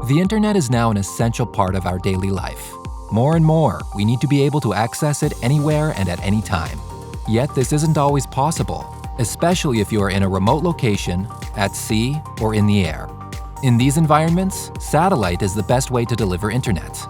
The internet is now an essential part of our daily life. More and more, we need to be able to access it anywhere and at any time. Yet this isn't always possible, especially if you are in a remote location, at sea, or in the air. In these environments, satellite is the best way to deliver internet.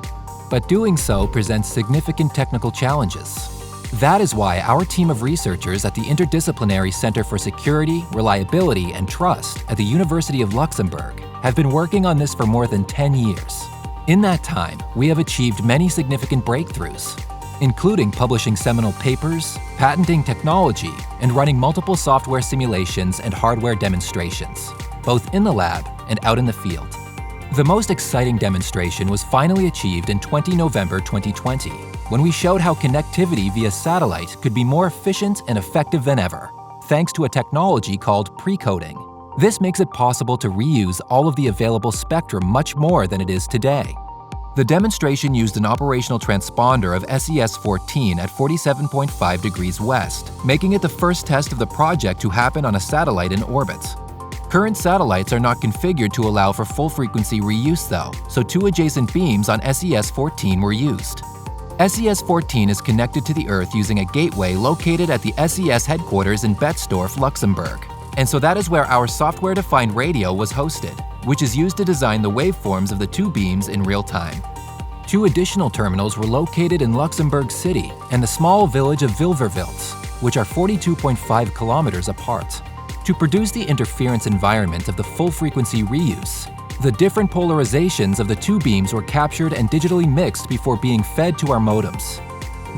But doing so presents significant technical challenges. That is why our team of researchers at the Interdisciplinary Centre for Security, Reliability, and Trust at the University of Luxembourg have been working on this for more than 10 years. In that time, we have achieved many significant breakthroughs, including publishing seminal papers, patenting technology, and running multiple software simulations and hardware demonstrations, both in the lab and out in the field. The most exciting demonstration was finally achieved in November 2020, when we showed how connectivity via satellite could be more efficient and effective than ever, thanks to a technology called precoding. This makes it possible to reuse all of the available spectrum much more than it is today. The demonstration used an operational transponder of SES-14 at 47.5 degrees west, making it the first test of the project to happen on a satellite in orbit. Current satellites are not configured to allow for full-frequency reuse though, so two adjacent beams on SES-14 were used. SES-14 is connected to the Earth using a gateway located at the SES headquarters in Betzdorf, Luxembourg. And so that is where our software-defined radio was hosted, which is used to design the waveforms of the two beams in real time. Two additional terminals were located in Luxembourg City and the small village of Vilverveld, which are 42.5 kilometers apart. To produce the interference environment of the full-frequency reuse, the different polarizations of the two beams were captured and digitally mixed before being fed to our modems.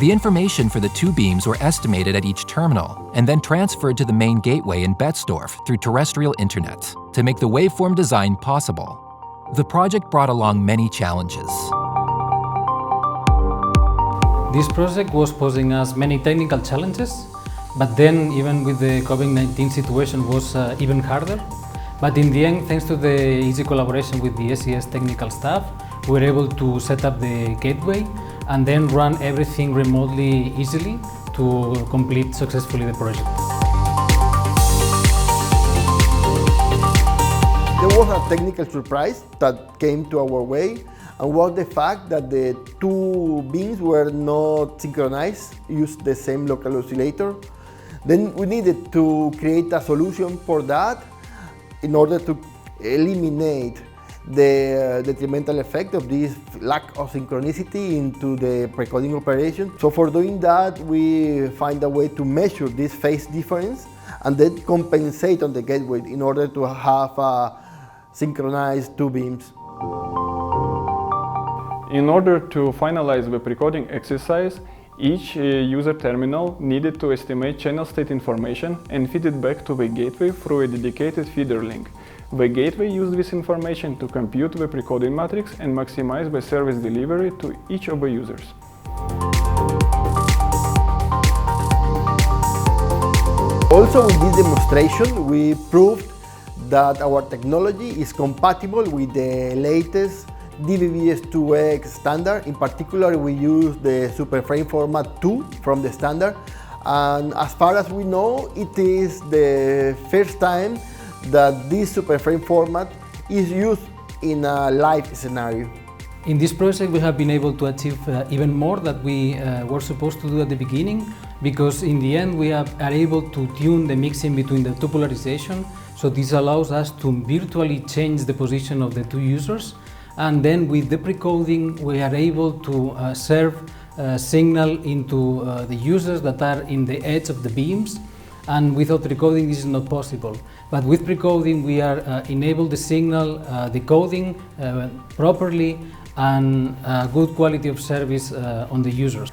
The information for the two beams were estimated at each terminal and then transferred to the main gateway in Betzdorf through terrestrial internet to make the waveform design possible. The project brought along many challenges. This project was posing us many technical challenges, but then even with the COVID-19 situation was even harder. But in the end, thanks to the easy collaboration with the SES technical staff, we were able to set up the gateway and then run everything remotely easily to complete successfully the project. There was a technical surprise that came to our way, and was the fact that the two beams were not synchronized, used the same local oscillator. Then we needed to create a solution for that in order to eliminate the detrimental effect of this lack of synchronicity into the precoding operation. So for doing that, we find a way to measure this phase difference and then compensate on the gateway in order to have synchronized two beams. In order to finalize the precoding exercise, each user terminal needed to estimate channel state information and feed it back to the gateway through a dedicated feeder link. The gateway used this information to compute the precoding matrix and maximize the service delivery to each of the users. Also, with this demonstration, we proved that our technology is compatible with the latest DVB-S2X standard. In particular, we use the superframe format 2 from the standard. And as far as we know, it is the first time that this superframe format is used in a live scenario. In this project, we have been able to achieve even more than we were supposed to do at the beginning, because in the end we are able to tune the mixing between the two polarization. So this allows us to virtually change the position of the two users. And then with the precoding, we are able to serve signal into the users that are in the edge of the beams. And without recoding, this is not possible. But with precoding, we are enable the signal decoding properly and good quality of service on the users.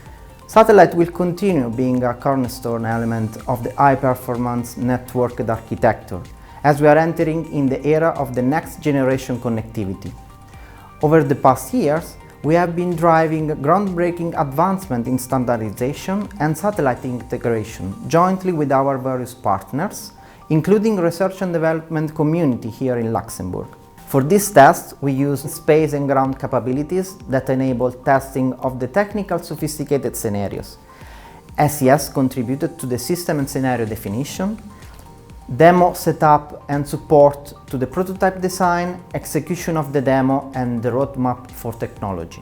Satellite will continue being a cornerstone element of the high-performance networked architecture, as we are entering in the era of the next generation connectivity. Over the past years, we have been driving groundbreaking advancement in standardization and satellite integration jointly with our various partners, including research and development community here in Luxembourg. For this test, we use space and ground capabilities that enable testing of the technical sophisticated scenarios. SES contributed to the system and scenario definition, demo setup and support to the prototype design, execution of the demo, and the roadmap for technology.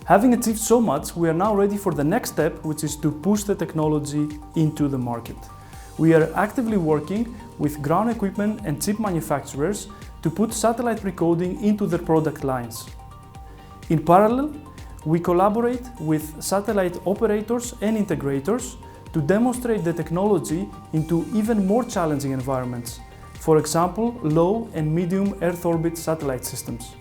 Having achieved so much, we are now ready for the next step, which is to push the technology into the market. We are actively working with ground equipment and chip manufacturers to put satellite precoding into their product lines. In parallel, we collaborate with satellite operators and integrators to demonstrate the technology into even more challenging environments, for example, low and medium Earth orbit satellite systems.